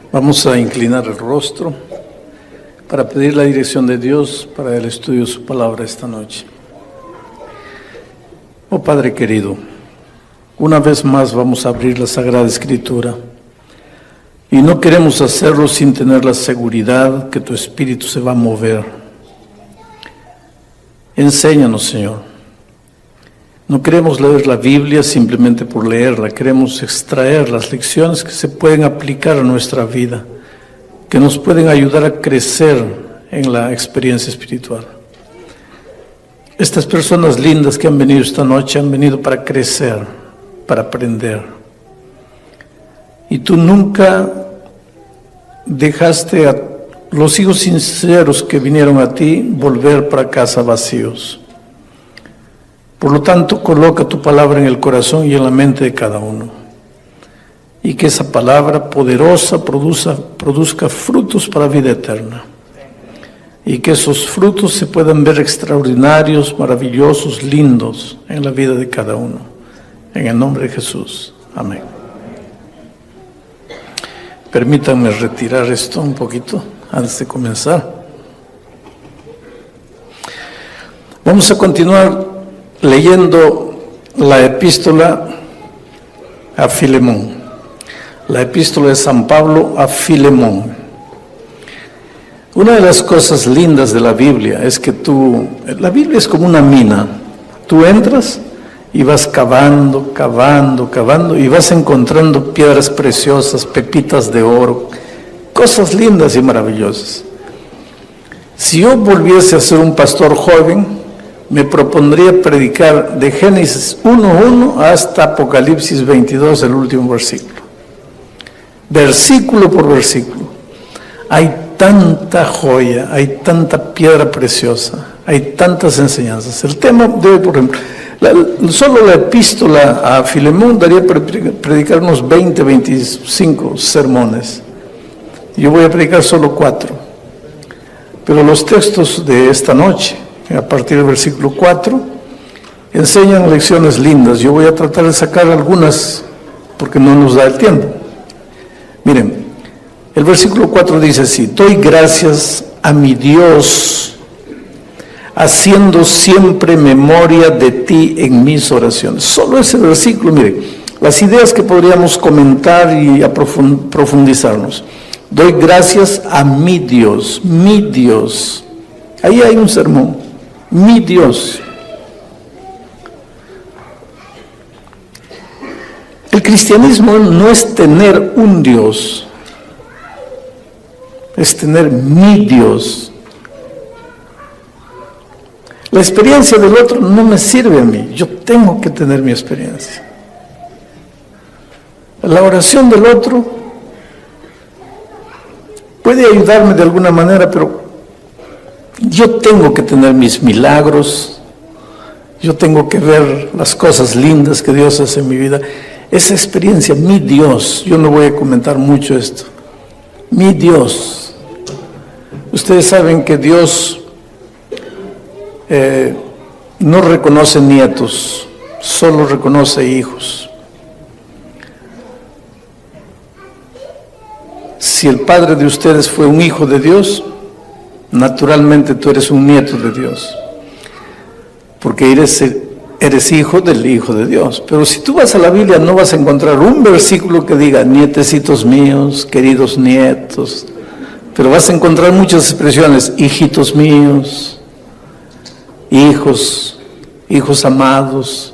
Vamos a inclinar el rostro para pedir la dirección de Dios para el estudio de su palabra esta noche. Oh Padre querido, una vez más vamos a abrir la Sagrada Escritura y no queremos hacerlo sin tener la seguridad que tu Espíritu se va a mover. Enséñanos, Señor. No queremos leer la Biblia simplemente por leerla, queremos extraer las lecciones que se pueden aplicar a nuestra vida, que nos pueden ayudar a crecer en la experiencia espiritual. Estas personas lindas que han venido esta noche han venido para crecer, para aprender. Y tú nunca dejaste a los hijos sinceros que vinieron a ti volver para casa vacíos. Por lo tanto, coloca tu palabra en el corazón y en la mente de cada uno. Y que esa palabra poderosa produzca frutos para vida eterna. Y que esos frutos se puedan ver extraordinarios, maravillosos, lindos en la vida de cada uno. En el nombre de Jesús. Amén. Permítanme retirar esto un poquito antes de comenzar. Vamos a continuar leyendo la epístola a Filemón, la epístola de San Pablo a Filemón. Una de las cosas lindas de la Biblia es que la Biblia es como una mina. Tú entras y vas cavando y vas encontrando piedras preciosas, pepitas de oro, cosas lindas y maravillosas. Si yo volviese a ser un pastor joven, me propondría predicar de Génesis 1:1 hasta Apocalipsis 22, el último versículo. Versículo por versículo. Hay tanta joya, hay tanta piedra preciosa, hay tantas enseñanzas. El tema de hoy, por ejemplo, solo la epístola a Filemón daría para predicar unos 20, 25 sermones. Yo voy a predicar solo 4. Pero los textos de esta noche, a partir del versículo 4, enseñan lecciones lindas. Yo voy a tratar de sacar algunas porque no nos da el tiempo. Miren, el versículo 4 dice así: doy gracias a mi Dios, haciendo siempre memoria de ti en mis oraciones. Solo ese versículo, miren, las ideas que podríamos comentar y profundizarnos. Doy gracias a mi Dios, mi Dios. Ahí hay un sermón. Mi Dios. El cristianismo no es tener un Dios, es tener mi Dios. La experiencia del otro no me sirve a mí, yo tengo que tener mi experiencia. La oración del otro puede ayudarme de alguna manera, pero yo tengo que tener mis milagros, yo tengo que ver las cosas lindas que Dios hace en mi vida. Esa experiencia, mi Dios, yo no voy a comentar mucho esto. Mi Dios. Ustedes saben que Dios no reconoce nietos, solo reconoce hijos. Si el padre de ustedes fue un hijo de Dios, naturalmente tú eres un nieto de Dios, porque eres hijo del Hijo de Dios. Pero si tú vas a la Biblia no vas a encontrar un versículo que diga nietecitos míos, queridos nietos, pero vas a encontrar muchas expresiones: hijitos míos, hijos amados,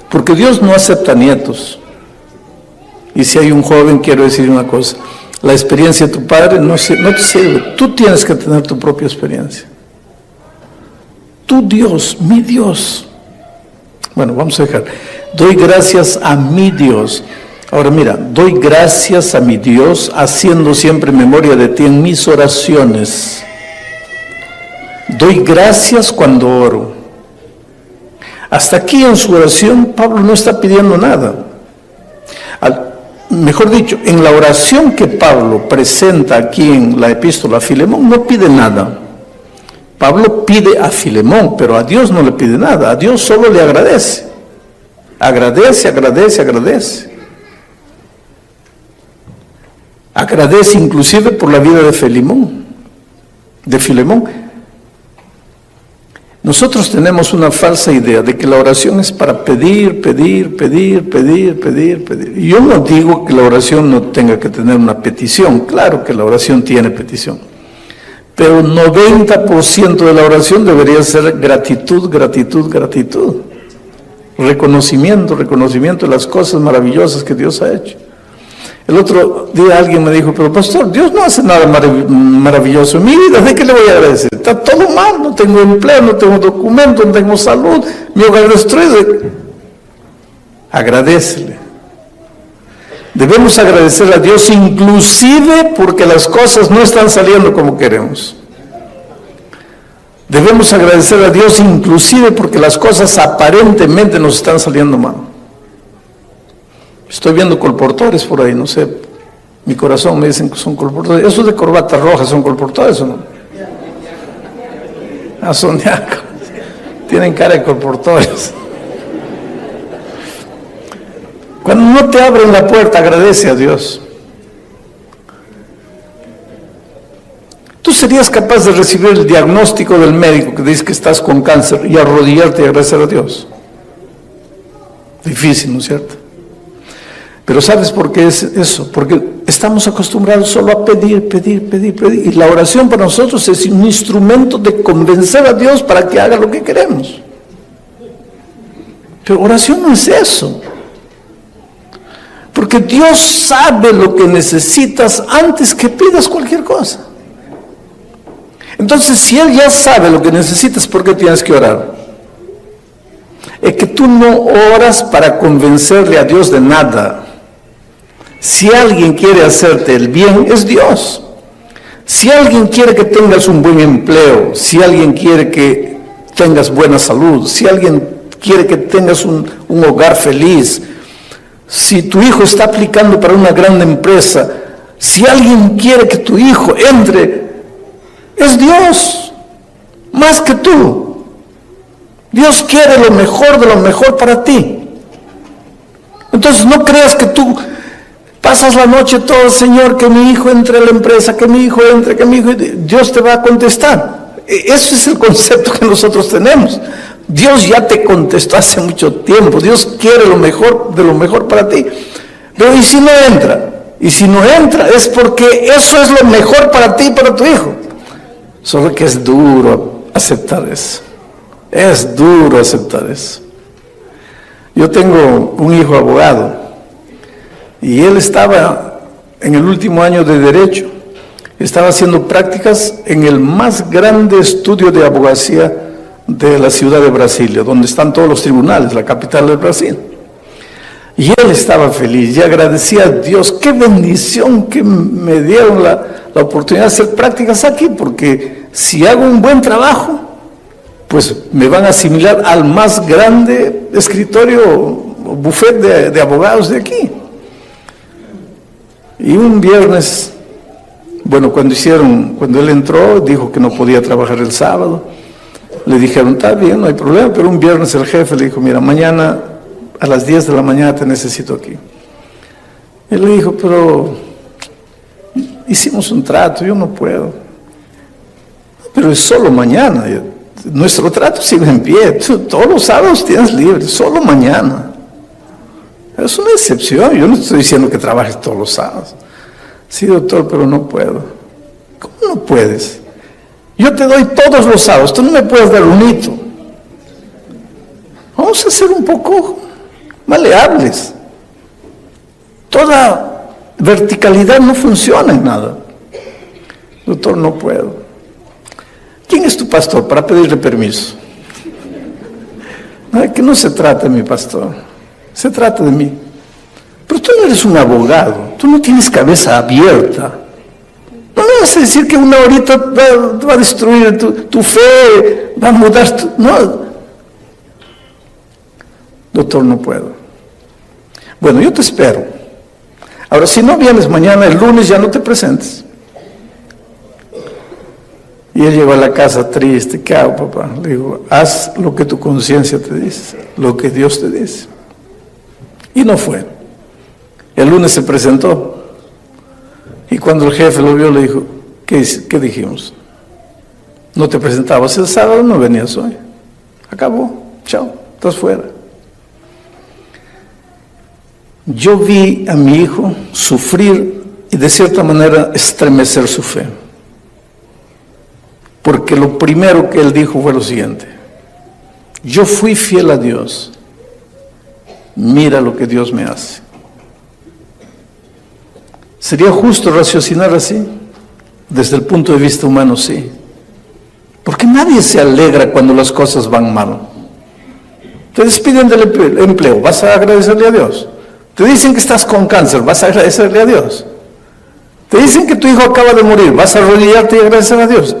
porque Dios no acepta nietos. Y si hay un joven, quiero decir una cosa: la experiencia de tu padre no te sirve. Tú tienes que tener tu propia experiencia. Tu Dios, mi Dios. Bueno, vamos a dejar. Doy gracias a mi Dios. Ahora mira, doy gracias a mi Dios, haciendo siempre memoria de ti en mis oraciones. Doy gracias cuando oro. Hasta aquí en su oración, Pablo no está pidiendo nada. Mejor dicho, en la oración que Pablo presenta aquí en la epístola a Filemón, no pide nada. Pablo pide a Filemón, pero a Dios no le pide nada. A Dios solo le agradece. Agradece. Agradece inclusive por la vida de Filemón. Nosotros tenemos una falsa idea de que la oración es para pedir. Y yo no digo que la oración no tenga que tener una petición. Claro que la oración tiene petición. Pero 90% de la oración debería ser gratitud. Reconocimiento de las cosas maravillosas que Dios ha hecho. El otro día alguien me dijo, pero pastor, Dios no hace nada maravilloso en mi vida, ¿de qué le voy a agradecer? Está todo mal, no tengo empleo, no tengo documento, no tengo salud, mi hogar destruido. Agradécele. Debemos agradecer a Dios inclusive porque las cosas no están saliendo como queremos. Debemos agradecer a Dios inclusive porque las cosas aparentemente nos están saliendo mal. Estoy viendo colportores por ahí, no sé, mi corazón me dicen que son colportores. Esos de corbata roja son colportores, ¿o no? Ah, son diáconos. Tienen cara de colportores. Cuando no te abren la puerta, agradece a Dios. ¿Tú serías capaz de recibir el diagnóstico del médico que dice que estás con cáncer y arrodillarte y agradecer a Dios? Difícil, ¿no es cierto? Pero ¿sabes por qué es eso? Porque estamos acostumbrados solo a pedir. Y la oración para nosotros es un instrumento de convencer a Dios para que haga lo que queremos. Pero oración no es eso. Porque Dios sabe lo que necesitas antes que pidas cualquier cosa. Entonces, si Él ya sabe lo que necesitas, ¿por qué tienes que orar? Es que tú no oras para convencerle a Dios de nada. Si alguien quiere hacerte el bien, es Dios. Si alguien quiere que tengas un buen empleo, si alguien quiere que tengas buena salud, si alguien quiere que tengas un hogar feliz, si tu hijo está aplicando para una gran empresa, si alguien quiere que tu hijo entre, es Dios, más que tú. Dios quiere lo mejor de lo mejor para ti. Entonces no creas que tú pasas la noche todo, Señor, que mi hijo entre a la empresa, que mi hijo entre, que mi hijo... Dios te va a contestar. Ese es el concepto que nosotros tenemos. Dios ya te contestó hace mucho tiempo. Dios quiere lo mejor de lo mejor para ti. Pero ¿y si no entra? Y si no entra es porque eso es lo mejor para ti y para tu hijo. Solo que es duro aceptar eso. Es duro aceptar eso. Yo tengo un hijo abogado y él estaba en el último año de Derecho. Estaba haciendo prácticas en el más grande estudio de abogacía de la ciudad de Brasilia, donde están todos los tribunales, la capital del Brasil. Y él estaba feliz y agradecía a Dios. Qué bendición que me dieron la oportunidad de hacer prácticas aquí, porque si hago un buen trabajo, pues me van a asimilar al más grande escritorio o buffet de abogados de aquí. Y un viernes, bueno, cuando él entró, dijo que no podía trabajar el sábado. Le dijeron, está bien, no hay problema, pero un viernes el jefe le dijo, mira, mañana a las 10 de la mañana te necesito aquí. Él le dijo, pero hicimos un trato, yo no puedo. Pero es solo mañana, nuestro trato sigue en pie, todos los sábados tienes libre, solo mañana. Es una excepción, yo no estoy diciendo que trabajes todos los sábados. Sí, doctor, pero no puedo. ¿Cómo no puedes? Yo te doy todos los sábados, tú no me puedes dar un hito. Vamos a ser un poco maleables. Toda verticalidad no funciona en nada. Doctor, no puedo. ¿Quién es tu pastor para pedirle permiso? No, que no se trata de mi pastor, se trata de mí. Pero tú no eres un abogado, tú no tienes cabeza abierta. No me vas a decir que una horita va a destruir tu fe, va a mudar tu... No. Doctor, no puedo. Bueno, yo te espero. Ahora, si no vienes mañana, el lunes ya no te presentes. Y él llegó a la casa triste. ¿Qué hago, papá? Le digo, haz lo que tu conciencia te dice, lo que Dios te dice. Y no fue. El lunes se presentó. Y cuando el jefe lo vio, le dijo, ¿qué dijimos? No te presentabas el sábado, no venías hoy. Acabó, chao, estás fuera. Yo vi a mi hijo sufrir y de cierta manera estremecer su fe. Porque lo primero que él dijo fue lo siguiente: yo fui fiel a Dios, mira lo que Dios me hace. ¿Sería justo raciocinar así? Desde el punto de vista humano, sí. Porque nadie se alegra cuando las cosas van mal. Te despiden del empleo, ¿vas a agradecerle a Dios? Te dicen que estás con cáncer, ¿vas a agradecerle a Dios? Te dicen que tu hijo acaba de morir, ¿vas a arrodillarte y agradecer a Dios?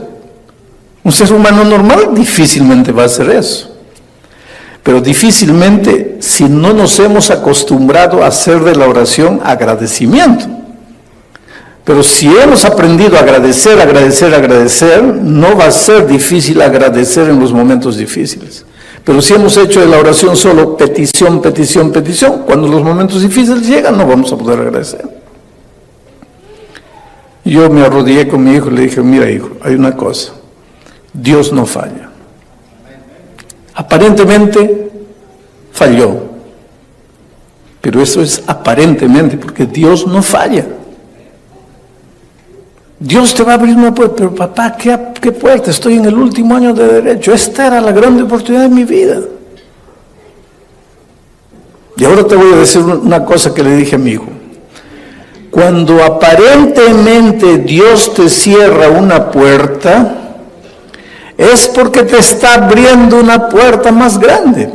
Un ser humano normal difícilmente va a hacer eso. Pero difícilmente, si no nos hemos acostumbrado a hacer de la oración agradecimiento. Pero si hemos aprendido a agradecer, no va a ser difícil agradecer en los momentos difíciles. Pero si hemos hecho de la oración solo petición, petición, petición, cuando los momentos difíciles llegan, no vamos a poder agradecer. Yo me arrodillé con mi hijo y le dije, mira hijo, hay una cosa, Dios no falla. Aparentemente falló, pero eso es aparentemente, porque Dios no falla. Dios te va a abrir una puerta, pero papá, ¿qué puerta? Estoy en el último año de derecho, esta era la gran oportunidad de mi vida. Y ahora te voy a decir una cosa que le dije a mi hijo. Cuando aparentemente Dios te cierra una puerta, es porque te está abriendo una puerta más grande.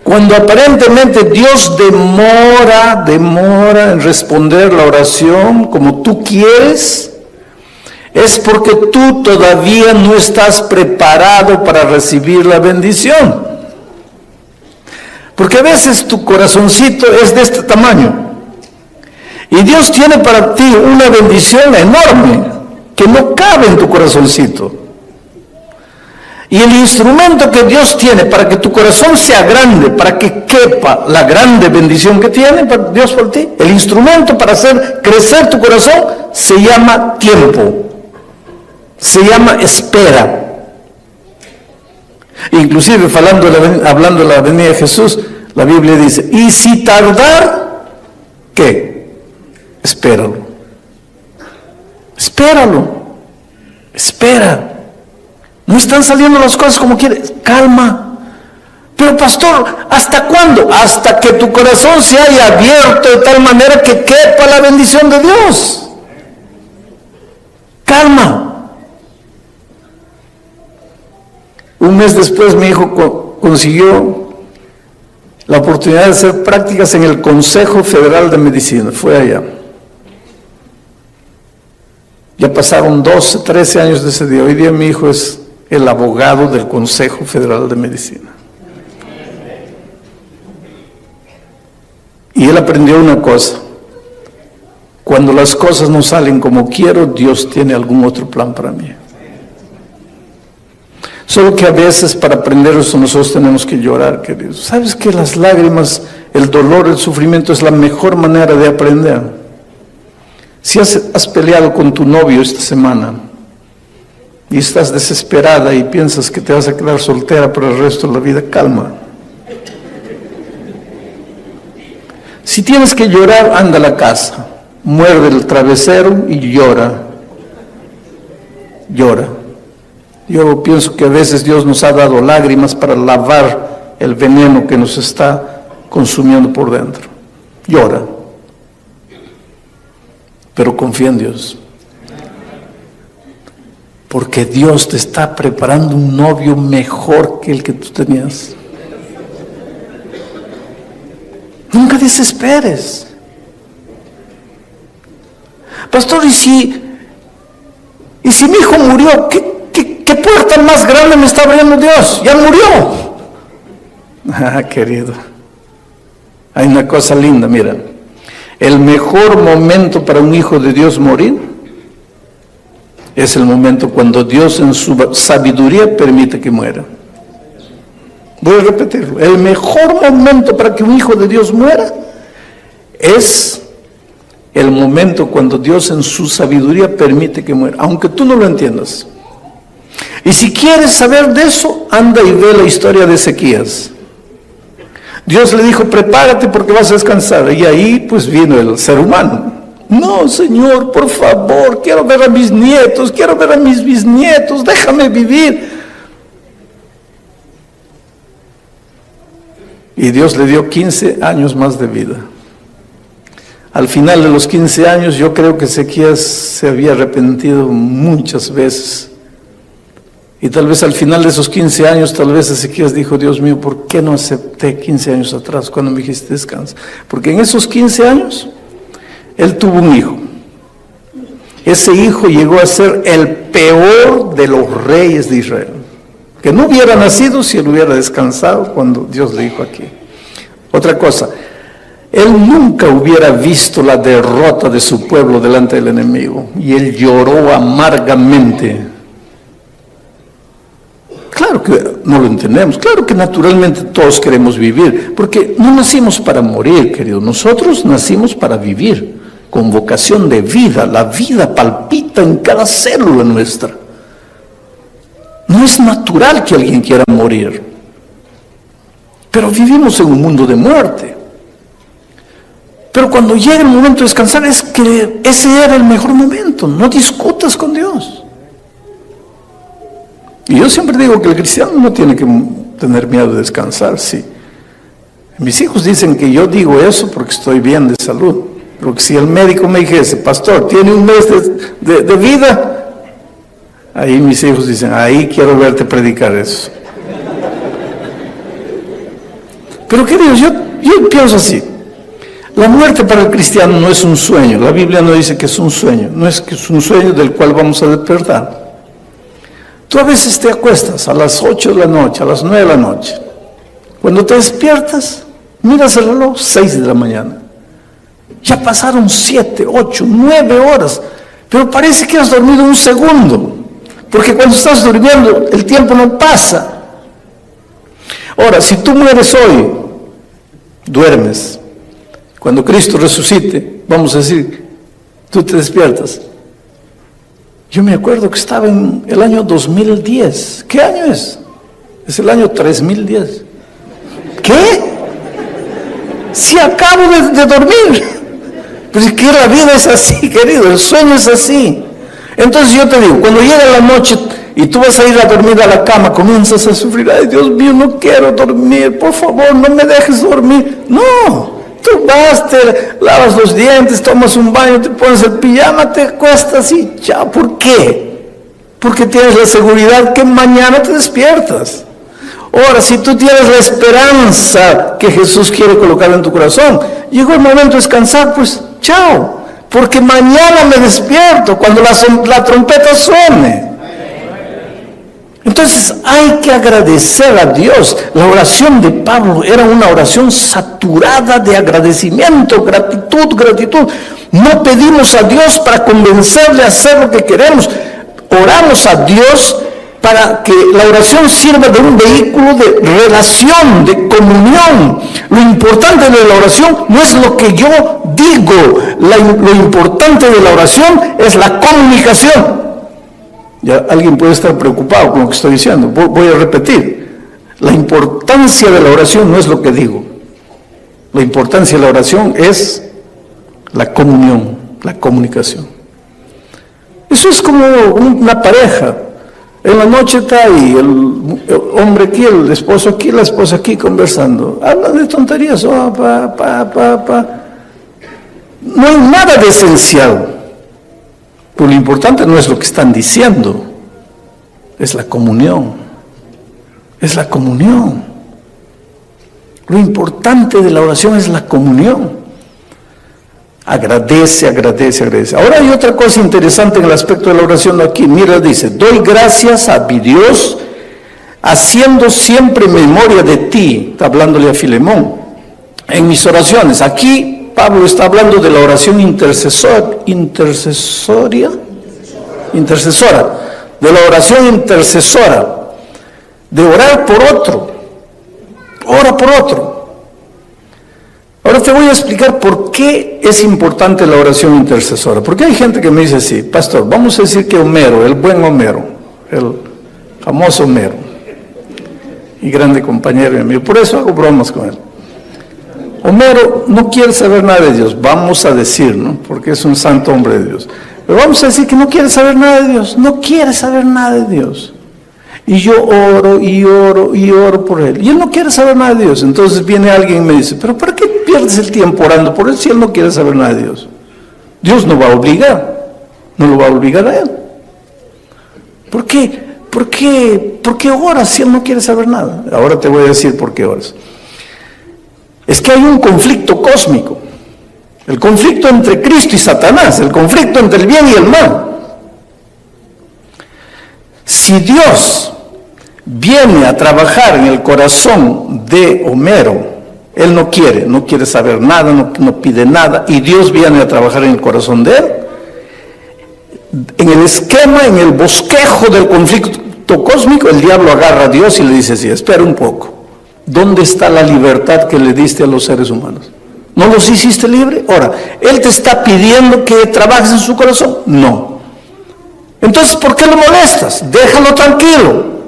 Cuando aparentemente Dios demora en responder la oración como tú quieres, es porque tú todavía no estás preparado para recibir la bendición. Porque a veces tu corazoncito es de este tamaño. Y Dios tiene para ti una bendición enorme que no cabe en tu corazoncito. Y el instrumento que Dios tiene para que tu corazón sea grande, para que quepa la grande bendición que tiene Dios por ti, el instrumento para hacer crecer tu corazón se llama tiempo, se llama espera. Inclusive hablando de la venida de Jesús, la Biblia dice, y si tardar, ¿qué? Espéralo. Espera. No están saliendo las cosas como quieres, calma. Pero pastor, ¿hasta cuándo? Hasta que tu corazón se haya abierto de tal manera que quepa la bendición de Dios. Calma. Un mes después mi hijo consiguió la oportunidad de hacer prácticas en el Consejo Federal de Medicina. Fue allá. Ya pasaron 12, 13 años de ese día. Hoy día mi hijo es el abogado del Consejo Federal de Medicina. Y él aprendió una cosa: cuando las cosas no salen como quiero, Dios tiene algún otro plan para mí. Solo que a veces para aprender eso nosotros tenemos que llorar, queridos. ¿Sabes que las lágrimas, el dolor, el sufrimiento es la mejor manera de aprender? Si has peleado con tu novio esta semana y estás desesperada y piensas que te vas a quedar soltera por el resto de la vida, calma. Si tienes que llorar, anda a la casa, muerde el travesero y llora. Llora. Yo pienso que a veces Dios nos ha dado lágrimas para lavar el veneno que nos está consumiendo por dentro. Llora. Pero confía en Dios. Porque Dios te está preparando un novio mejor que el que tú tenías. Nunca desesperes. Pastor, ¿y si mi hijo murió? ¿Qué puerta más grande me está abriendo Dios? Ya murió. Ah, querido. Hay una cosa linda, mira. El mejor momento para un hijo de Dios morir es el momento cuando Dios en su sabiduría permite que muera. Voy a repetirlo. El mejor momento para que un hijo de Dios muera Es el momento cuando Dios en su sabiduría permite que muera, aunque tú no lo entiendas. Y si quieres saber de eso, anda y ve la historia de Ezequías. Dios le dijo, prepárate porque vas a descansar. Y ahí pues vino el ser humano. No, Señor, por favor, quiero ver a mis nietos, quiero ver a mis bisnietos, déjame vivir. Y Dios le dio 15 años más de vida. Al final de los 15 años, yo creo que Ezequías se había arrepentido muchas veces. Y tal vez al final de esos 15 años, tal vez Ezequías dijo, Dios mío, ¿por qué no acepté 15 años atrás cuando me dijiste descansa? Porque en esos 15 años, él tuvo un hijo. Ese hijo llegó a ser el peor de los reyes de Israel. Que no hubiera nacido si él hubiera descansado cuando Dios le dijo aquí. Otra cosa, él nunca hubiera visto la derrota de su pueblo delante del enemigo. Y él lloró amargamente. Claro que no lo entendemos, claro que naturalmente todos queremos vivir, porque no nacimos para morir, querido, nosotros nacimos para vivir, con vocación de vida, la vida palpita en cada célula nuestra. No es natural que alguien quiera morir, pero vivimos en un mundo de muerte. Pero cuando llega el momento de descansar, es que ese era el mejor momento, no discutas con Dios. Y yo siempre digo que el cristiano no tiene que tener miedo de descansar, sí. Mis hijos dicen que yo digo eso porque estoy bien de salud. Pero si el médico me dijese, pastor, tiene un mes de vida, ahí mis hijos dicen, ahí quiero verte predicar eso. Pero queridos, yo pienso así. La muerte para el cristiano no es un sueño. La Biblia no dice que es un sueño. No es que es un sueño del cual vamos a despertar. Tú a veces te acuestas a las 8 de la noche, a las 9 de la noche. Cuando te despiertas, miras el reloj, 6 de la mañana. Ya pasaron 7, 8, 9 horas, pero parece que has dormido un segundo, porque cuando estás durmiendo el tiempo no pasa. Ahora, si tú mueres hoy, duermes. Cuando Cristo resucite, vamos a decir, tú te despiertas. Yo me acuerdo que estaba en el año 2010. ¿Qué año es? Es el año 3010. ¿Qué? Si acabo de dormir. Pero es que la vida es así, querido, el sueño es así. Entonces yo te digo, cuando llega la noche y tú vas a ir a dormir a la cama, comienzas a sufrir, ay Dios mío, no quiero dormir, por favor, no me dejes dormir. No. Tú vas, te lavas los dientes, tomas un baño, te pones el pijama, te acuestas y chao. ¿Por qué? Porque tienes la seguridad que mañana te despiertas. Ahora, si tú tienes la esperanza que Jesús quiere colocar en tu corazón, llegó el momento de descansar, pues chao. Porque mañana me despierto cuando la trompeta suene. Entonces hay que agradecer a Dios. La oración de Pablo era una oración saturada de agradecimiento, gratitud. No pedimos a Dios para convencerle a hacer lo que queremos. Oramos a Dios para que la oración sirva de un vehículo de relación, de comunión. Lo importante de la oración no es lo que yo digo, lo importante de la oración es la comunicación. Ya alguien puede estar preocupado con lo que estoy diciendo. Voy a repetir. La importancia de la oración no es lo que digo. La importancia de la oración es la comunión, la comunicación. Eso es como una pareja. En la noche está ahí el hombre aquí, el esposo aquí, la esposa aquí conversando. Hablan de tonterías. No hay nada de esencial. Pero lo importante no es lo que están diciendo, es la comunión. Es la comunión. Lo importante de la oración es la comunión. Agradece. Ahora hay otra cosa interesante en el aspecto de la oración aquí. Mira, dice, doy gracias a mi Dios, haciendo siempre memoria de ti. Está hablándole a Filemón. En mis oraciones. Aquí Pablo está hablando de la oración intercesora, de la oración intercesora, de orar por otro. Ora por otro. Ahora te voy a explicar por qué es importante la oración intercesora. Porque hay gente que me dice así, pastor, vamos a decir que Homero, el buen Homero, el famoso Homero, y grande compañero mío, por eso hago bromas con él. Homero no quiere saber nada de Dios, vamos a decir, ¿no? Porque es un santo hombre de Dios. Pero vamos a decir que no quiere saber nada de Dios, no quiere saber nada de Dios. Y yo oro y oro y oro por él. Y él no quiere saber nada de Dios. Entonces viene alguien y me dice, pero ¿para qué pierdes el tiempo orando por él si él no quiere saber nada de Dios? Dios no va a obligar, no lo va a obligar a él. ¿Por qué? ¿Por qué oras si él no quiere saber nada? Ahora te voy a decir por qué oras. Es que hay un conflicto cósmico. El conflicto entre Cristo y Satanás, el conflicto entre el bien y el mal. Si Dios viene a trabajar en el corazón de Homero, él no quiere saber nada, no pide nada, y Dios viene a trabajar en el corazón de él, en el esquema, en el bosquejo del conflicto cósmico, el diablo agarra a Dios y le dice así, espera un poco, ¿dónde está la libertad que le diste a los seres humanos? ¿No los hiciste libre? Ahora, ¿él te está pidiendo que trabajes en su corazón? No. Entonces, ¿por qué lo molestas? Déjalo tranquilo.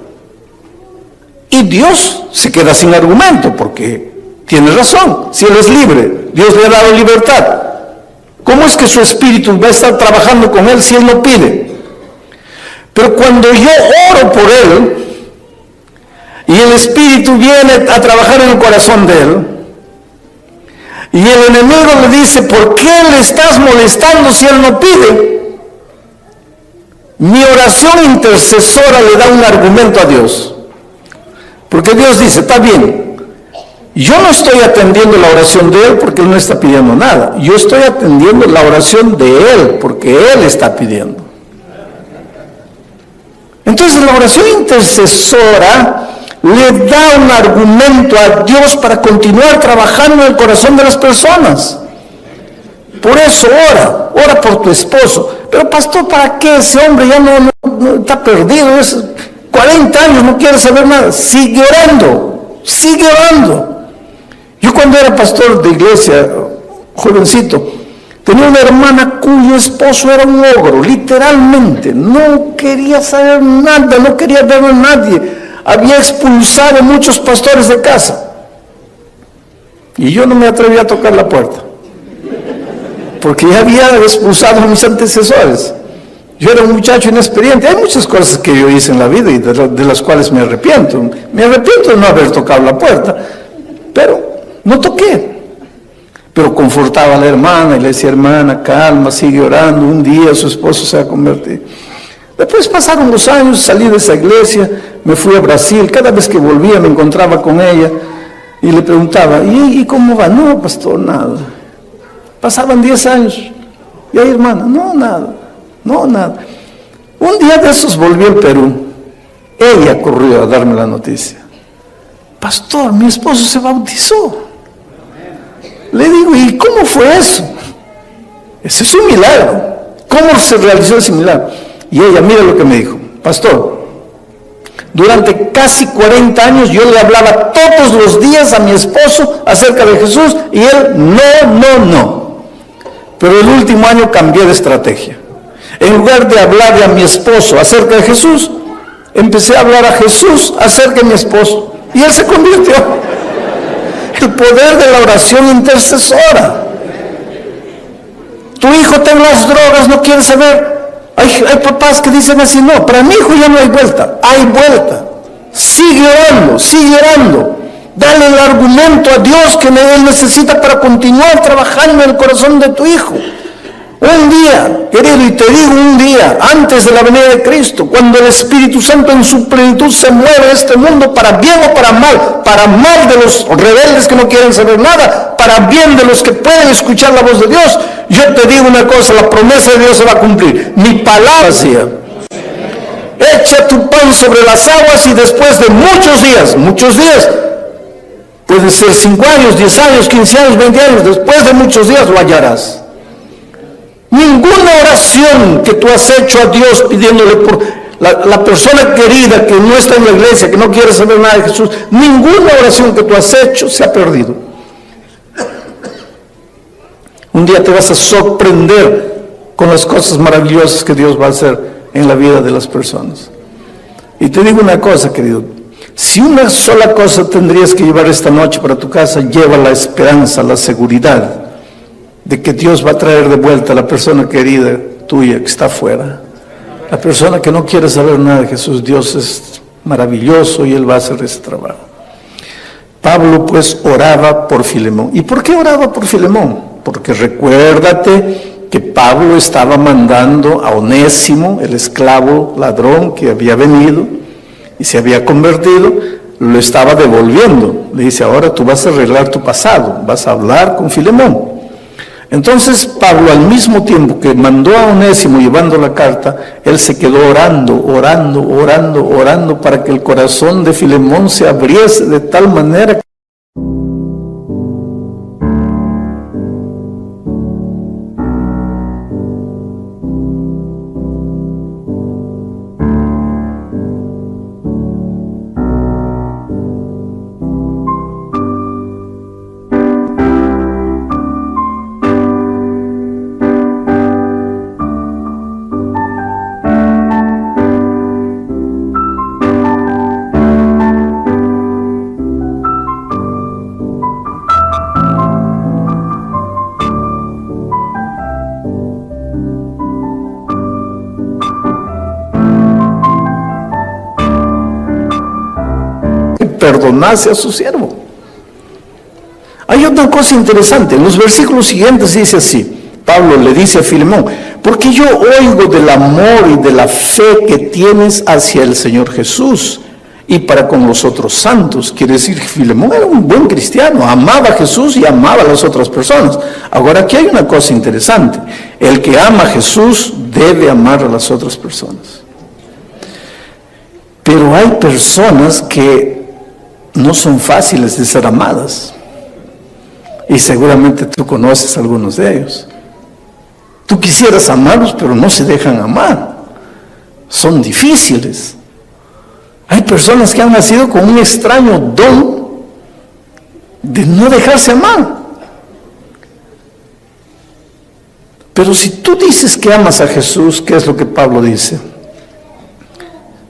Y Dios se queda sin argumento, porque tiene razón. Si él es libre, Dios le ha dado libertad. ¿Cómo es que su espíritu va a estar trabajando con él si él no pide? Pero cuando yo oro por él, y el espíritu viene a trabajar en el corazón de él, y el enemigo le dice, ¿por qué le estás molestando si él no pide? Mi oración intercesora le da un argumento a Dios. Porque Dios dice, está bien, yo no estoy atendiendo la oración de él porque él no está pidiendo nada. Yo estoy atendiendo la oración de él porque él está pidiendo. Entonces la oración intercesora le da un argumento a Dios para continuar trabajando en el corazón de las personas. Por eso ora por tu esposo. Pero pastor, ¿para qué? Ese hombre ya no está perdido, es 40 años, no quiere saber nada. Sigue orando. Yo cuando era pastor de iglesia, jovencito, tenía una hermana cuyo esposo era un ogro, literalmente. No quería saber nada, no quería ver a nadie. Había expulsado a muchos pastores de casa. Y yo no me atreví a tocar la puerta, porque ya había expulsado a mis antecesores. Yo era un muchacho inexperiente. Hay muchas cosas que yo hice en la vida y de las cuales me arrepiento. Me arrepiento de no haber tocado la puerta, pero no toqué. Pero confortaba a la hermana y le decía, hermana, calma, sigue orando. Un día su esposo se va a convertir. Después pasaron los años, salí de esa iglesia, me fui a Brasil. Cada vez que volvía me encontraba con ella y le preguntaba, ¿y cómo va? No, pastor, nada. Pasaban 10 años. Y ahí, hermana, no, nada. Un día de esos volví al Perú. Ella corrió a darme la noticia. Pastor, mi esposo se bautizó. Le digo, ¿y cómo fue eso? Ese es un milagro. ¿Cómo se realizó ese milagro? Y ella, mira lo que me dijo. Pastor, durante casi 40 años yo le hablaba todos los días a mi esposo acerca de Jesús y él no. Pero el último año cambié de estrategia. En lugar de hablarle a mi esposo acerca de Jesús, empecé a hablar a Jesús acerca de mi esposo. Y él se convirtió. El poder de la oración intercesora. Tu hijo está en las drogas, no quiere saber. Hay papás que dicen así, no, para mi hijo ya no hay vuelta. Hay vuelta. Sigue orando. Dale el argumento a Dios que él necesita para continuar trabajando en el corazón de tu hijo. Un día, querido, y te digo un día, antes de la venida de Cristo, cuando el Espíritu Santo en su plenitud se mueve en este mundo, para bien o para mal de los rebeldes que no quieren saber nada, para bien de los que pueden escuchar la voz de Dios, yo te digo una cosa, la promesa de Dios se va a cumplir. Mi palabra decía, echa tu pan sobre las aguas y después de muchos días, puede ser 5 años, 10 años, 15 años, 20 años, después de muchos días lo hallarás. Ninguna oración que tú has hecho a Dios pidiéndole por la persona querida que no está en la iglesia, que no quiere saber nada de Jesús, ninguna oración que tú has hecho se ha perdido. Un día te vas a sorprender con las cosas maravillosas que Dios va a hacer en la vida de las personas. Y te digo una cosa, querido, si una sola cosa tendrías que llevar esta noche para tu casa, lleva la esperanza, la seguridad de que Dios va a traer de vuelta a la persona querida tuya que está afuera. La persona que no quiere saber nada de Jesús, Dios es maravilloso y Él va a hacer ese trabajo. Pablo pues oraba por Filemón. ¿Y por qué oraba por Filemón? Porque recuérdate que Pablo estaba mandando a Onésimo, el esclavo ladrón que había venido y se había convertido, lo estaba devolviendo. Le dice, ahora tú vas a arreglar tu pasado, vas a hablar con Filemón. Entonces Pablo, al mismo tiempo que mandó a Onésimo llevando la carta, él se quedó orando para que el corazón de Filemón se abriese de tal manera que perdonase a su siervo. Hay otra cosa interesante, en los versículos siguientes dice así, Pablo le dice a Filemón, porque yo oigo del amor y de la fe que tienes hacia el Señor Jesús y para con los otros santos. Quiere decir que Filemón era un buen cristiano, amaba a Jesús y amaba a las otras personas. Ahora aquí hay una cosa interesante, el que ama a Jesús debe amar a las otras personas. Pero hay personas que no son fáciles de ser amadas. Y seguramente tú conoces a algunos de ellos. Tú quisieras amarlos, pero no se dejan amar. Son difíciles. Hay personas que han nacido con un extraño don de no dejarse amar. Pero si tú dices que amas a Jesús, ¿qué es lo que Pablo dice?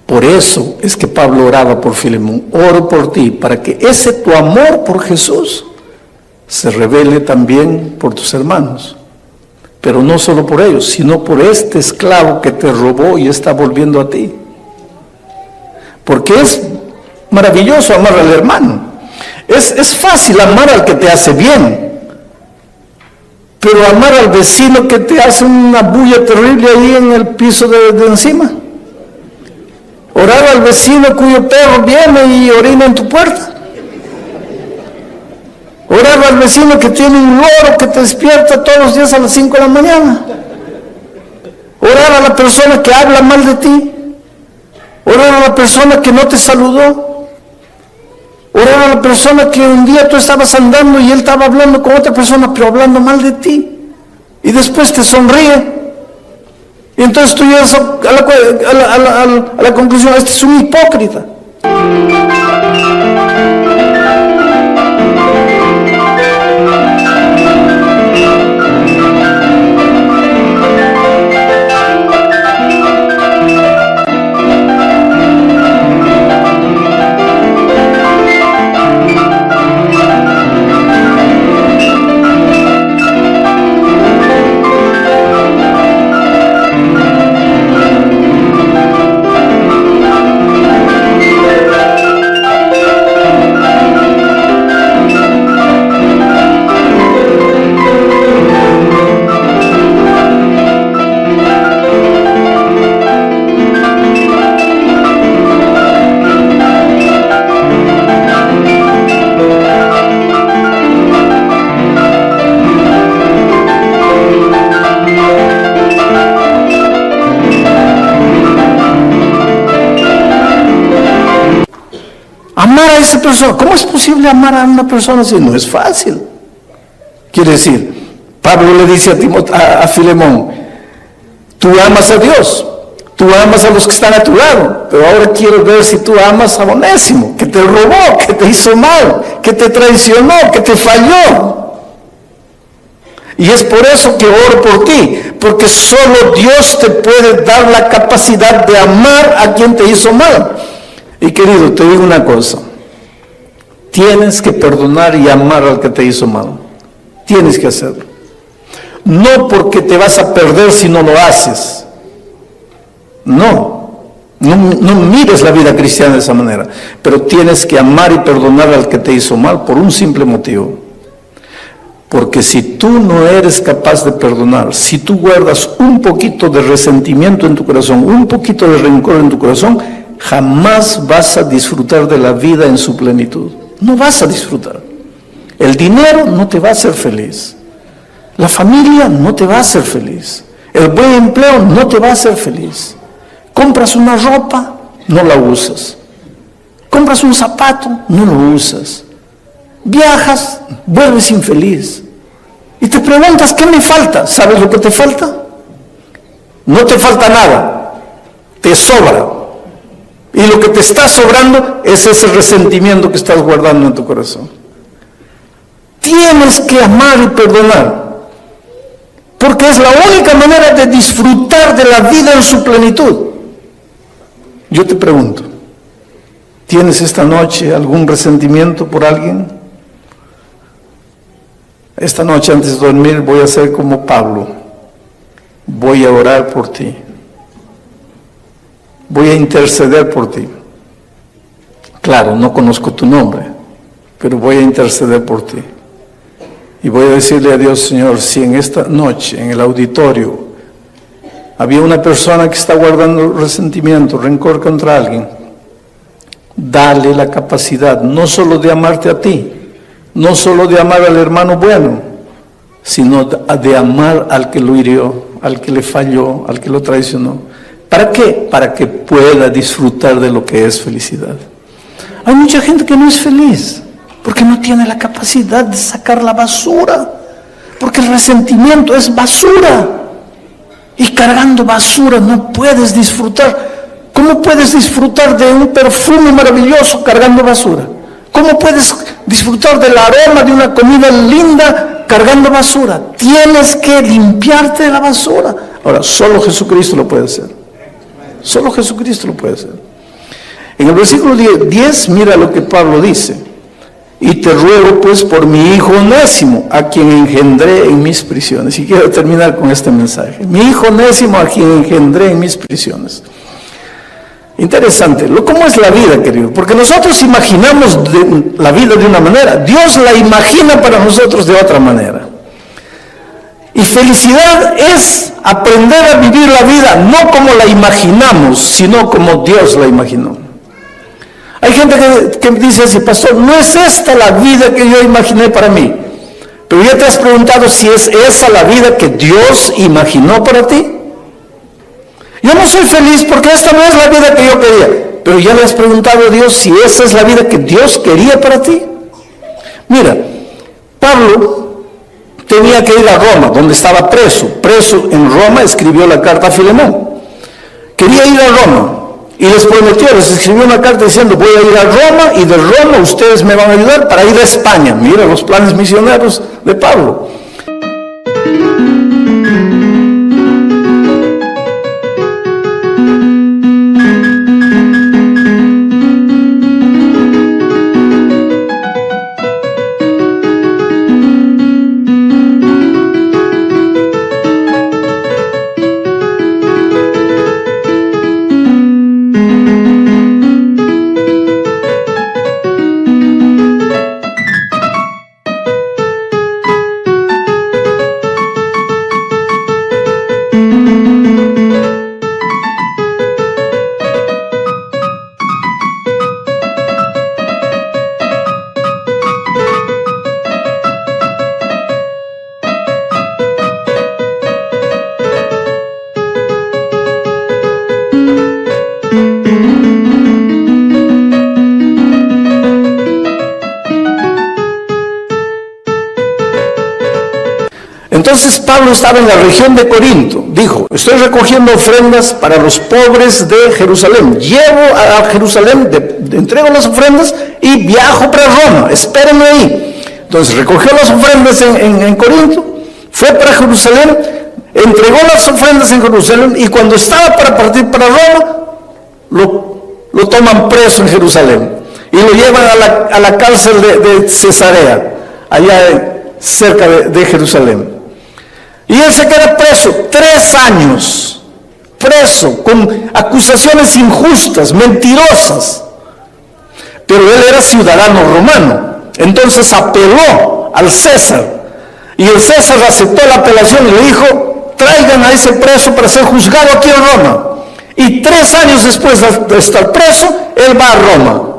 Por eso es que Pablo oraba por Filemón. Oro por ti, para que ese tu amor por Jesús se revele también por tus hermanos. Pero no solo por ellos, sino por este esclavo que te robó y está volviendo a ti. Porque es maravilloso amar al hermano. Es fácil amar al que te hace bien. Pero amar al vecino que te hace una bulla terrible ahí en el piso de encima. Orar al vecino cuyo perro viene y orina en tu puerta. Orar al vecino que tiene un loro que te despierta todos los días a las 5 de la mañana. Orar a la persona que habla mal de ti. Orar a la persona que no te saludó. Orar a la persona que un día tú estabas andando y él estaba hablando con otra persona, pero hablando mal de ti. Y después te sonríe. Y entonces tú llegas a la conclusión, este es un hipócrita. Amar a esa persona. ¿Cómo es posible amar a una persona si no es fácil? Quiere decir, Pablo le dice a Filemón, tú amas a Dios, tú amas a los que están a tu lado, pero ahora quiero ver si tú amas a Onésimo, que te robó, que te hizo mal, que te traicionó, que te falló. Y es por eso que oro por ti, porque solo Dios te puede dar la capacidad de amar a quien te hizo mal. Y querido, te digo una cosa, tienes que perdonar y amar al que te hizo mal. Tienes que hacerlo. No porque te vas a perder si no lo haces. No mires la vida cristiana de esa manera, pero tienes que amar y perdonar al que te hizo mal por un simple motivo. Porque si tú no eres capaz de perdonar, si tú guardas un poquito de resentimiento en tu corazón, un poquito de rencor en tu corazón, jamás vas a disfrutar de la vida en su plenitud. No vas a disfrutar. El dinero no te va a hacer feliz. La familia no te va a hacer feliz. El buen empleo no te va a hacer feliz. Compras una ropa, no la usas. Compras un zapato, no lo usas. Viajas, vuelves infeliz. Y te preguntas, ¿qué me falta? ¿Sabes lo que te falta? No te falta nada, te sobra. Y lo que te está sobrando es ese resentimiento que estás guardando en tu corazón. Tienes que amar y perdonar, porque es la única manera de disfrutar de la vida en su plenitud. Yo te pregunto, ¿tienes esta noche algún resentimiento por alguien? Esta noche antes de dormir voy a ser como Pablo. Voy a orar por ti. Voy a interceder por ti. Claro, no conozco tu nombre, pero voy a interceder por ti. Y voy a decirle a Dios, Señor, si en esta noche, en el auditorio, había una persona que está guardando resentimiento, rencor contra alguien, dale la capacidad no solo de amarte a ti, no solo de amar al hermano bueno, sino de amar al que lo hirió, al que le falló, al que lo traicionó. ¿Para qué? Para que pueda disfrutar de lo que es felicidad. Hay mucha gente que no es feliz, porque no tiene la capacidad de sacar la basura, porque el resentimiento es basura, y cargando basura no puedes disfrutar. ¿Cómo puedes disfrutar de un perfume maravilloso cargando basura? ¿Cómo puedes disfrutar del aroma de una comida linda cargando basura? Tienes que limpiarte de la basura. Ahora, solo Jesucristo lo puede hacer. Solo Jesucristo lo puede hacer. En el versículo 10, mira lo que Pablo dice. Y te ruego pues por mi hijo Onésimo, a quien engendré en mis prisiones. Y quiero terminar con este mensaje. Mi hijo Onésimo, a quien engendré en mis prisiones. Interesante, ¿cómo es la vida, querido? Porque nosotros imaginamos la vida de una manera, Dios la imagina para nosotros de otra manera. Y felicidad es aprender a vivir la vida no como la imaginamos, sino como Dios la imaginó. Hay gente que dice así, pastor, no es esta la vida que yo imaginé para mí. Pero ya te has preguntado si es esa la vida que Dios imaginó para ti. Yo no soy feliz porque esta no es la vida que yo quería. Pero ya le has preguntado a Dios si esa es la vida que Dios quería para ti. Mira, Pablo tenía que ir a Roma, donde estaba preso. Preso en Roma, escribió la carta a Filemón. Quería ir a Roma y les prometió, les escribió una carta diciendo, voy a ir a Roma y de Roma ustedes me van a ayudar para ir a España. Mira los planes misioneros de Pablo. Entonces Pablo estaba en la región de Corinto, dijo, estoy recogiendo ofrendas para los pobres de Jerusalén, llevo a Jerusalén, entrego las ofrendas y viajo para Roma, espérenme ahí. Entonces recogió las ofrendas en Corinto, fue para Jerusalén, entregó las ofrendas en Jerusalén y cuando estaba para partir para Roma, lo toman preso en Jerusalén y lo llevan a la cárcel de Cesarea, allá cerca de Jerusalén. Y él se queda preso 3 años, preso, con acusaciones injustas, mentirosas. Pero él era ciudadano romano, entonces apeló al César. Y el César aceptó la apelación y le dijo: traigan a ese preso para ser juzgado aquí en Roma. Y 3 años después de estar preso, él va a Roma.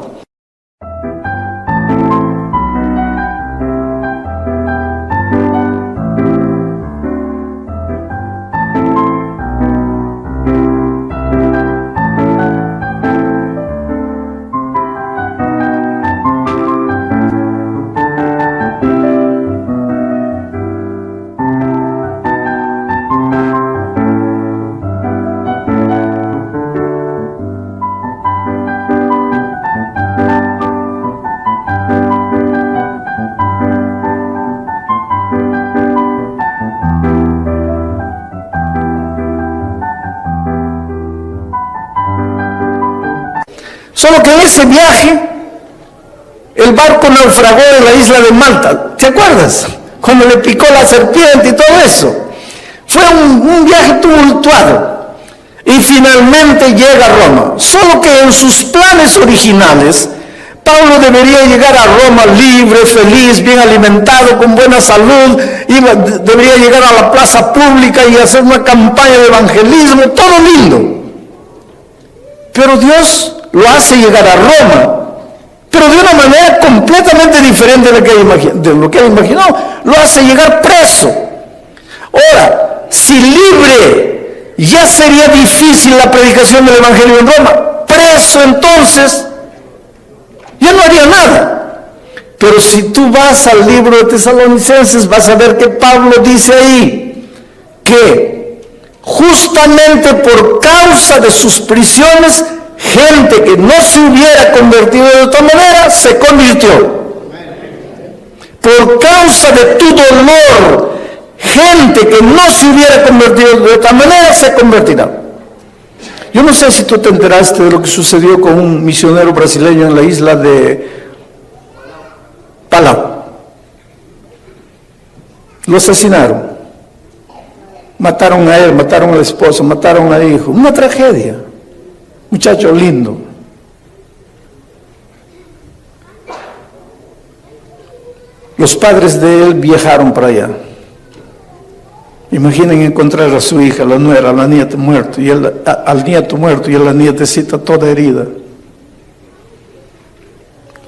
Solo que en ese viaje, el barco naufragó en la isla de Malta. ¿Te acuerdas? Cuando le picó la serpiente y todo eso. Fue un viaje tumultuado. Y finalmente llega a Roma. Solo que en sus planes originales, Pablo debería llegar a Roma libre, feliz, bien alimentado, con buena salud. Debería llegar a la plaza pública y hacer una campaña de evangelismo. Todo lindo. Pero Dios lo hace llegar a Roma, pero de una manera completamente diferente de lo que él imaginó. Lo hace llegar preso. Ahora, si libre ya sería difícil la predicación del evangelio en Roma, preso entonces ya no haría nada. Pero si tú vas al libro de Tesalonicenses, vas a ver que Pablo dice ahí que justamente por causa de sus prisiones, gente que no se hubiera convertido de otra manera, se convirtió. Por causa de tu dolor, gente que no se hubiera convertido de otra manera, se convertirá. Yo no sé si tú te enteraste de lo que sucedió con un misionero brasileño en la isla de Palau. Lo asesinaron. Mataron a él, mataron a la esposa, mataron al hijo. Una tragedia. Muchacho lindo. Los padres de él viajaron para allá. Imaginen encontrar a su hija, la nuera, la nieta muerto, y al nieto muerto y a la nietecita toda herida.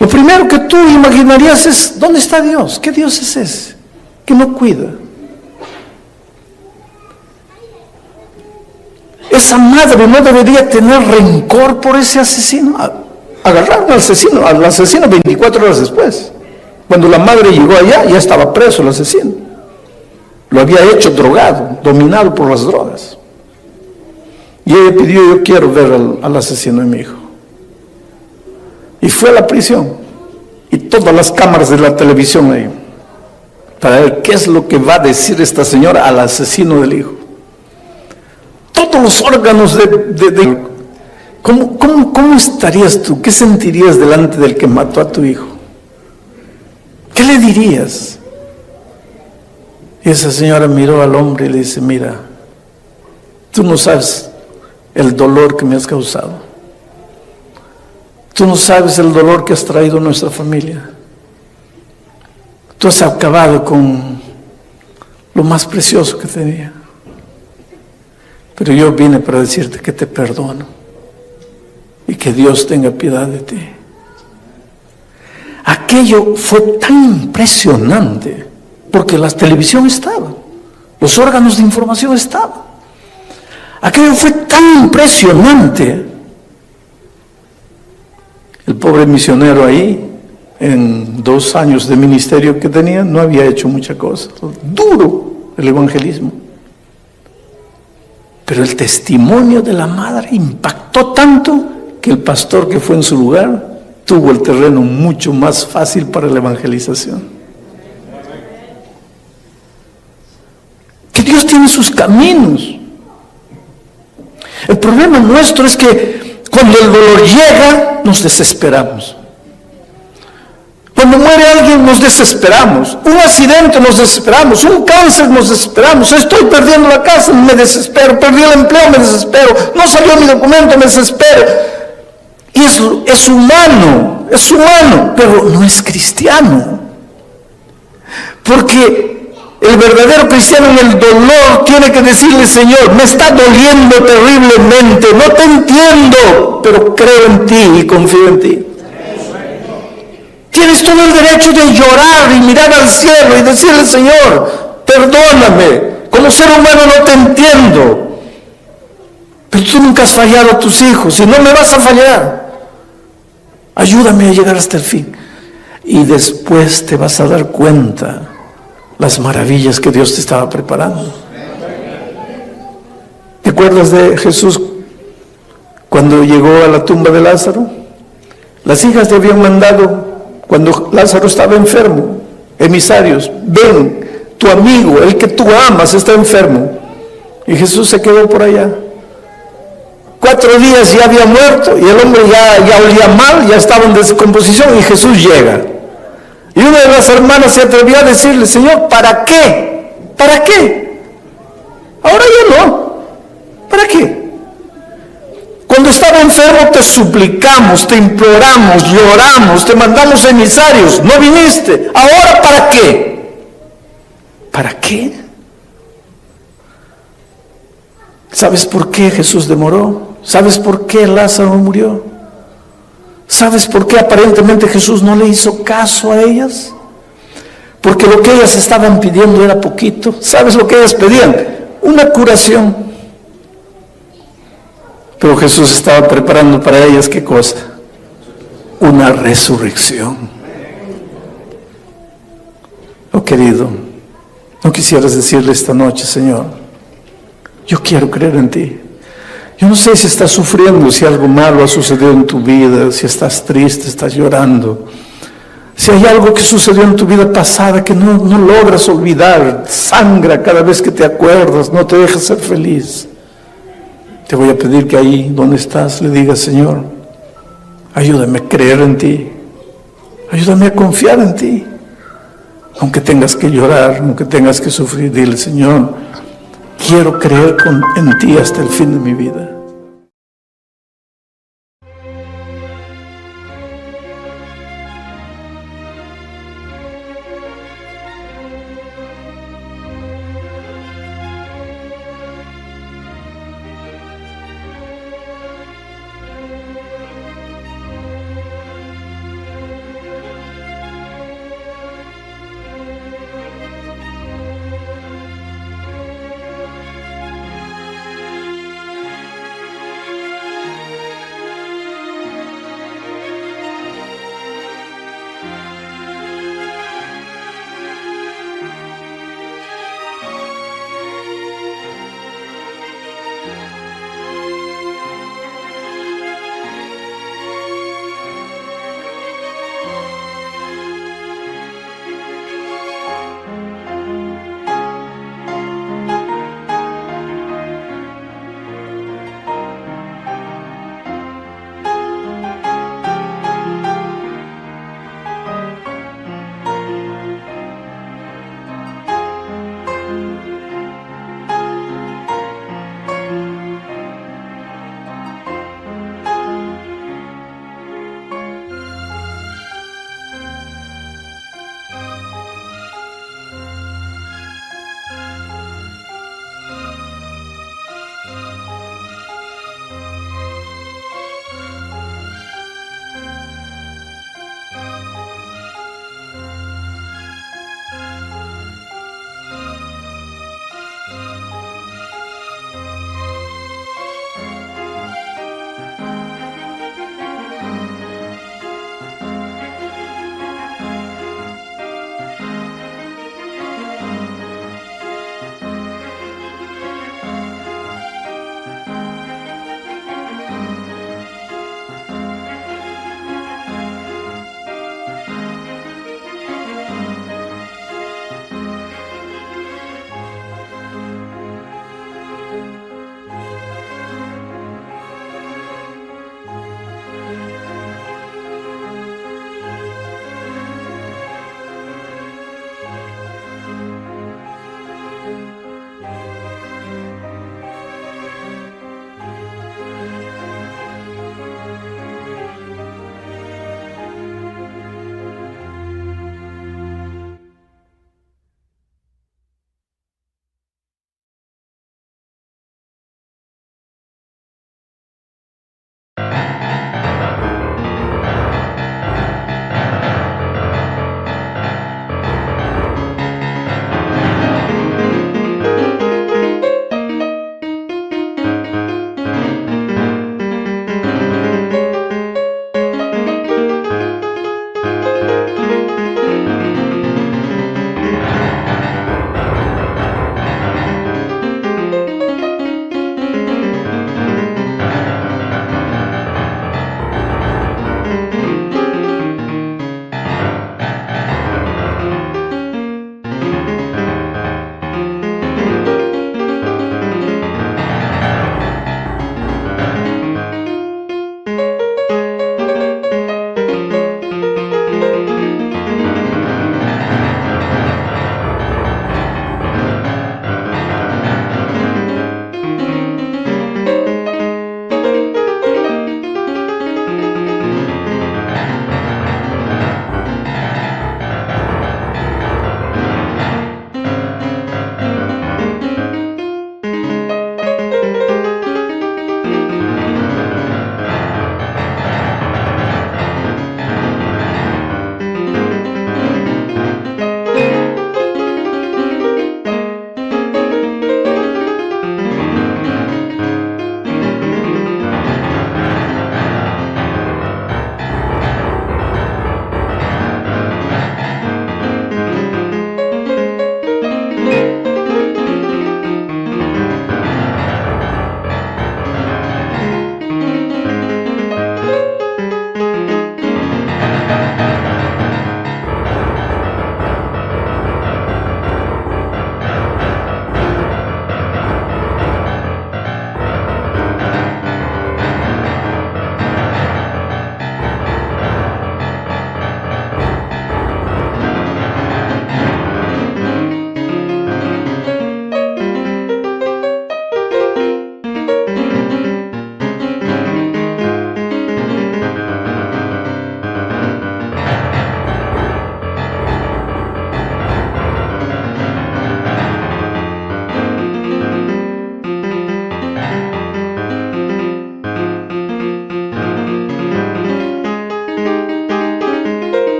Lo primero que tú imaginarías es: ¿dónde está Dios? ¿Qué Dios es ese que no cuida? Esa madre no debería tener rencor por ese asesino. Agarraron al asesino 24 horas después. Cuando la madre llegó allá, ya estaba preso el asesino. Lo había hecho drogado, dominado por las drogas. Y ella pidió: yo quiero ver al asesino de mi hijo. Y fue a la prisión. Y todas las cámaras de la televisión ahí, para ver qué es lo que va a decir esta señora al asesino del hijo. Todos los órganos ¿Cómo estarías tú? ¿Qué sentirías delante del que mató a tu hijo? ¿Qué le dirías? Y esa señora miró al hombre y le dice: mira, tú no sabes el dolor que me has causado. Tú no sabes el dolor que has traído a nuestra familia. Tú has acabado con lo más precioso que tenía. Pero yo vine para decirte que te perdono y que Dios tenga piedad de ti. Aquello fue tan impresionante porque la televisión estaba, los órganos de información estaban. Aquello fue tan impresionante. El pobre misionero ahí, en 2 años de ministerio que tenía, no había hecho mucha cosa. Duro el evangelismo. Pero el testimonio de la madre impactó tanto que el pastor que fue en su lugar tuvo el terreno mucho más fácil para la evangelización. Dios tiene sus caminos. El problema nuestro es que cuando el dolor llega, nos desesperamos. Cuando muere alguien nos desesperamos, un accidente nos desesperamos, un cáncer nos desesperamos, estoy perdiendo la casa, me desespero, perdí el empleo, me desespero, no salió mi documento, me desespero. Y es humano, pero no es cristiano. Porque el verdadero cristiano en el dolor tiene que decirle: Señor, me está doliendo terriblemente, no te entiendo, pero creo en ti y confío en ti. Tienes todo el derecho de llorar y mirar al cielo y decirle: Señor, perdóname, como ser humano no te entiendo, pero tú nunca has fallado a tus hijos y no me vas a fallar. Ayúdame a llegar hasta el fin. Y después te vas a dar cuenta las maravillas que Dios te estaba preparando. ¿Te acuerdas de Jesús cuando llegó a la tumba de Lázaro? Las hijas le habían mandado, cuando Lázaro estaba enfermo, emisarios: ven, tu amigo, el que tú amas, está enfermo. Y Jesús se quedó por allá. 4 días ya había muerto y el hombre ya olía mal, ya estaba en descomposición, y Jesús llega. Y una de las hermanas se atrevió a decirle: Señor, ¿para qué? ¿Para qué? Ahora ya no. ¿Para qué? Cuando estaba enfermo te suplicamos, te imploramos, lloramos, te mandamos emisarios, no viniste. ¿Ahora para qué? ¿Para qué? ¿Sabes por qué Jesús demoró? ¿Sabes por qué Lázaro murió? ¿Sabes por qué aparentemente Jesús no le hizo caso a ellas? Porque lo que ellas estaban pidiendo era poquito. ¿Sabes lo que ellas pedían? Una curación. Pero Jesús estaba preparando para ellas, ¿qué cosa? Una resurrección. Oh, querido, ¿no quisieras decirle esta noche: Señor, yo quiero creer en ti? Yo no sé si estás sufriendo, si algo malo ha sucedido en tu vida, si estás triste, estás llorando, si hay algo que sucedió en tu vida pasada que no logras olvidar, sangra cada vez que te acuerdas, no te deja ser feliz. Te voy a pedir que ahí donde estás le digas: Señor, ayúdame a creer en ti, ayúdame a confiar en ti. Aunque tengas que llorar, aunque tengas que sufrir, dile: Señor, quiero creer en ti hasta el fin de mi vida.